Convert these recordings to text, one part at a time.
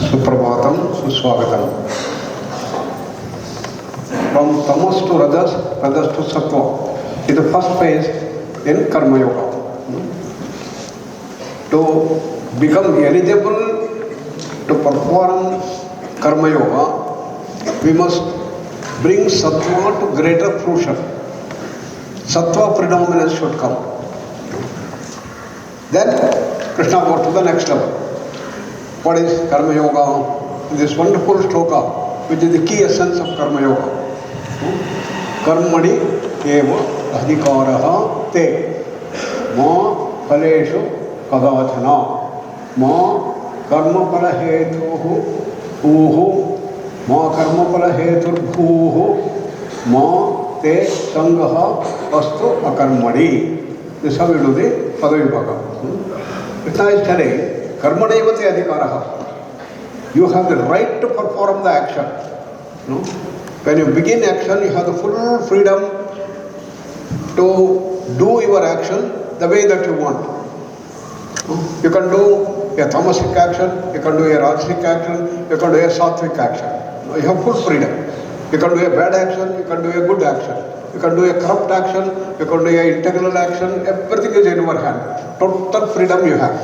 Suprabhatam, Suswagatam. From tamas to rajas, rajas to sattva is the first phase in Karma Yoga. To become eligible to perform Karma Yoga, we must bring sattva to greater fruition. Sattva predominance should come. Then Krishna goes to the next level. What is Karma Yoga? This wonderful shloka, which is the key essence of Karma Yoga. Karmani eva adhikaraha te ma phaleshu kadachana ma karma phala hetuhu bhuhu ma karma phala hetur bhuhu ma te sangaha astu akarmani. This is how we do the Padavibhaga. Krishna is telling, karmanevate adhikaraha. You have the right to perform the action. No? When you begin action, you have the full freedom to do your action the way that you want. No? You can do a tamasic action, you can do a rajasic action, you can do a sattvic action. No? You have full freedom. You can do a bad action, you can do a good action. You can do a corrupt action, you can do a integral action, everything is in your hand. Total freedom you have.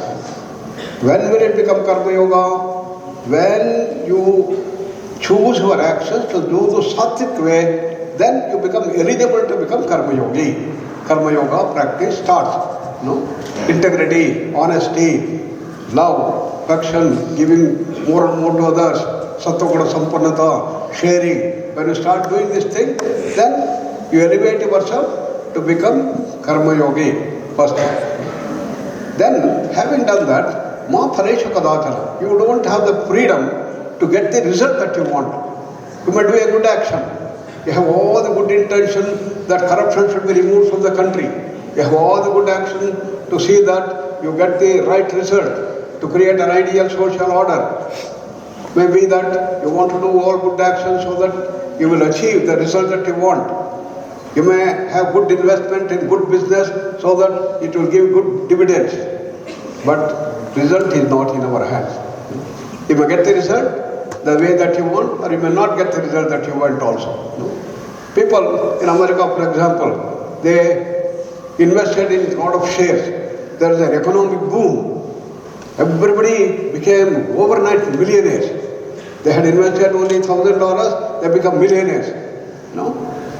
When will it become Karma Yoga? When you choose your actions to do the sattvic way, then you become eligible to become Karma Yogi. Karma Yoga practice starts. No? Integrity, honesty, love, affection, giving more and more to others, sattva-guna sampannata, sharing. When you start doing this thing, then you elevate yourself to become Karma Yogi first. Then, having done that, ma phaleshu kadachana. You don't have the freedom to get the result that you want. You may do a good action. You have all the good intention that corruption should be removed from the country. You have all the good action to see that you get the right result, to create an ideal social order. Maybe that you want to do all good actions so that you will achieve the result that you want. You may have good investment in good business so that it will give good dividends. But result is not in our hands. You may get the result the way that you want, or you may not get the result that you want also. No? People in America, for example, they invested in a lot of shares. There is an economic boom. Everybody became overnight millionaires. They had invested only $1,000, they become millionaires. No?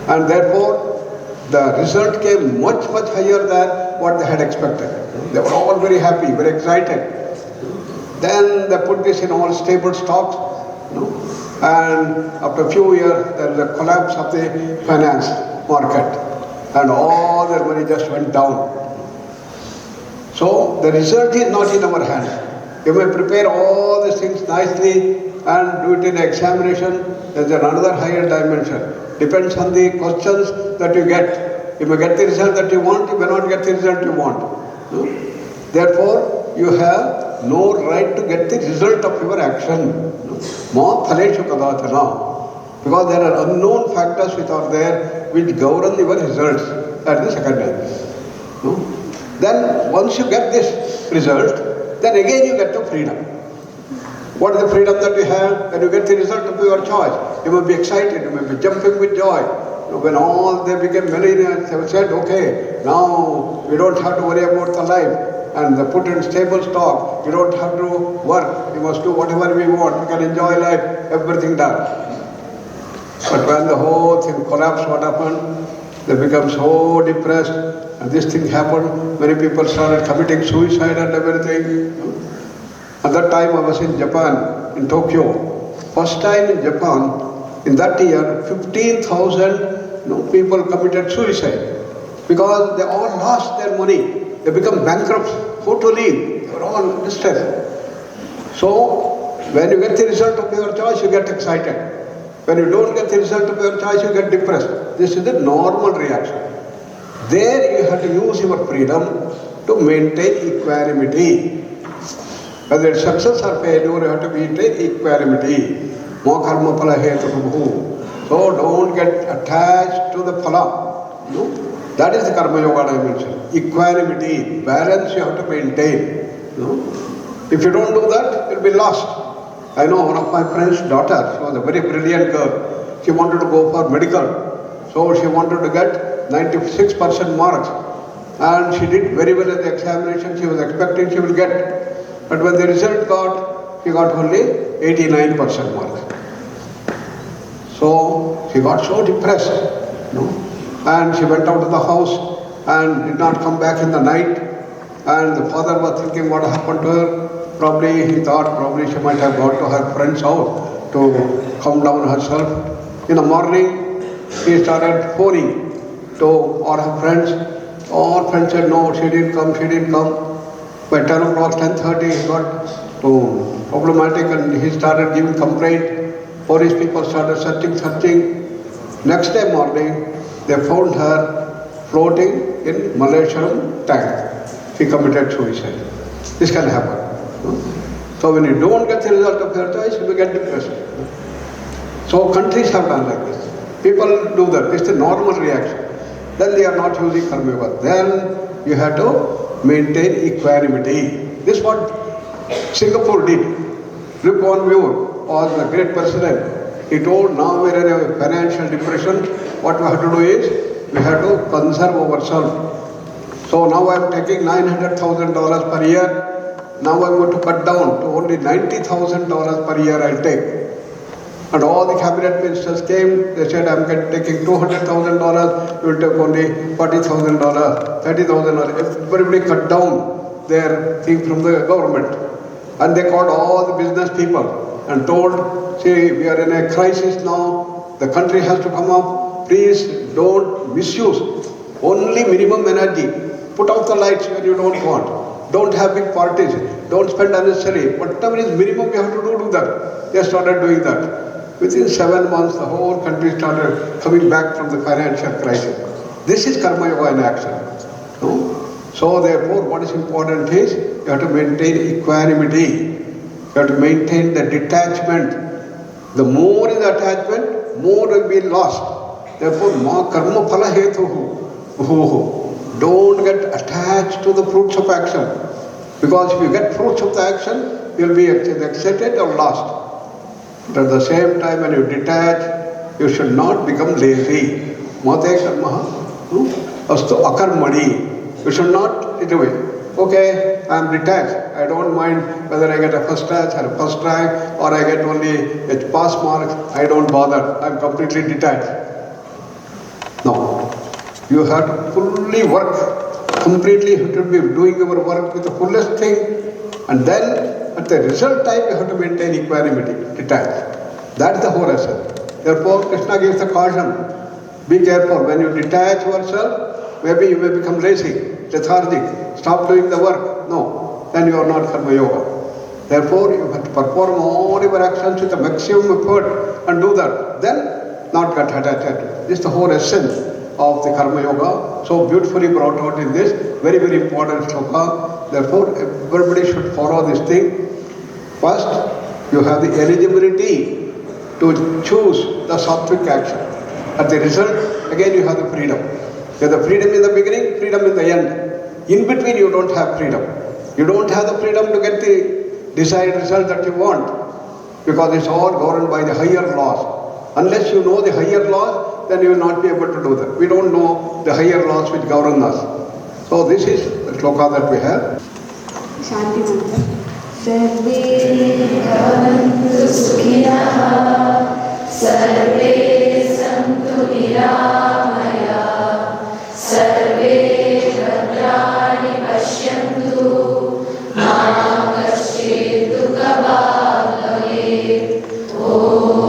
And therefore, the result came much, much higher than what they had expected. They were all very happy, very excited. Then they put this in all stable stocks. And after a few years, there was a collapse of the finance market. And all their money just went down. So the result is not in our hands. You may prepare all these things nicely and do it in examination. There is another higher dimension. Depends on the questions that you get. You may get the result that you want, you may not get the result you want. No? Therefore, you have no right to get the result of your action. Ma phaleshu kadachana. Because there are unknown factors which are there which govern your results. That is the second thing. No? Then, once you get this result, then again you get the freedom. What is the freedom that you have when you get the result of your choice? You may be excited, you may be jumping with joy. When all they became millionaires, they said, okay, now we don't have to worry about the life. And they put in stable stock. You don't have to work. You must do whatever we want. We can enjoy life, everything done. But when the whole thing collapsed, what happened? They become so depressed. And this thing happened. Many people started committing suicide and everything. At that time I was in Japan, in Tokyo. First time in Japan, in that year, 15,000 people committed suicide because they all lost their money. They become bankrupt. How to live? They were all distressed. So, when you get the result of your choice, you get excited. When you don't get the result of your choice, you get depressed. This is the normal reaction. There you have to use your freedom to maintain equanimity. Whether it's success or failure, you have to maintain equanimity. Ma karma phala hetu. So don't get attached to the phala. No? That is the Karma Yoga dimension. Equanimity, balance you have to maintain. No? If you don't do that, you'll be lost. I know one of my friend's daughter, she was a very brilliant girl. She wanted to go for medical. So she wanted to get 96% marks. And she did very well at the examination. She was expecting she will get. But when the result got, she got only 89% marks. So she got so depressed, and she went out of the house and did not come back in the night. And the father was thinking what happened to her. Probably he thought probably she might have gone to her friend's house to calm down herself. In the morning, he started phoning to all her friends. All friends said no, she didn't come. By 10 o'clock, 10:30, he got problematic and he started giving complaint. Police people started searching. Next day morning, they found her floating in Malaysian tank. She committed suicide. This can happen. So when you don't get the result of your choice, you will get depressed. So countries have done like this. People do that. It's the normal reaction. Then they are not using karma yoga. Then you have to maintain equanimity. This is what Singapore did. Lee Kuan Yew was a great president. He told, now we are in a financial depression. What we have to do is, we have to conserve ourselves. So now I am taking $900,000 per year. Now I am going to cut down to only $90,000 per year I will take. And all the cabinet ministers came, they said, I am taking $200,000, you will take only $40,000, $30,000. Everybody cut down their thing from the government. And they called all the business people and told, see, we are in a crisis now, the country has to come up, please don't misuse, only minimum energy. Put out the lights when you don't want. Don't have big parties, don't spend unnecessarily. Whatever is minimum you have to do that. They started doing that. Within 7 months, the whole country started coming back from the financial crisis. This is karma yoga in action. So therefore, what is important is, you have to maintain equanimity. You have to maintain the detachment. The more is attachment, more will be lost. Therefore, ma karma phala hetuhu. Don't get attached to the fruits of action. Because if you get fruits of the action, you will be excited or lost. But at the same time, when you detach, you should not become lazy. Mate karma astu akarmani. You should not do it. Okay, I am detached. I don't mind whether I get a first class or a first rank or I get only a pass marks. I don't bother. I am completely detached. No. You have to fully work. Completely you have to be doing your work with the fullest thing. And then at the result time you have to maintain equanimity, detach. That is the whole essence. Therefore Krishna gives the caution. Be careful. When you detach yourself, maybe you may become lazy, lethargic, stop doing the work. No, then you are not karma yoga. Therefore, you have to perform all your actions with the maximum effort and do that. Then, not get attached. This is the whole essence of the karma yoga. So beautifully brought out in this very, very important sloka. Therefore, everybody should follow this thing. First, you have the eligibility to choose the sattvic action. At the result, again you have the freedom. You have the freedom in the beginning, freedom in the end. In between you don't have freedom. You don't have the freedom to get the desired result that you want, because it's all governed by the higher laws. Unless you know the higher laws, then you will not be able to do that. We don't know the higher laws which govern us. So this is the shloka that we have. Shanti mantra. Sarve bhavantu sukhinah, sarve santu niramaya, sarve bhadrani pashyantu, ma kaschid dukha bhave. Om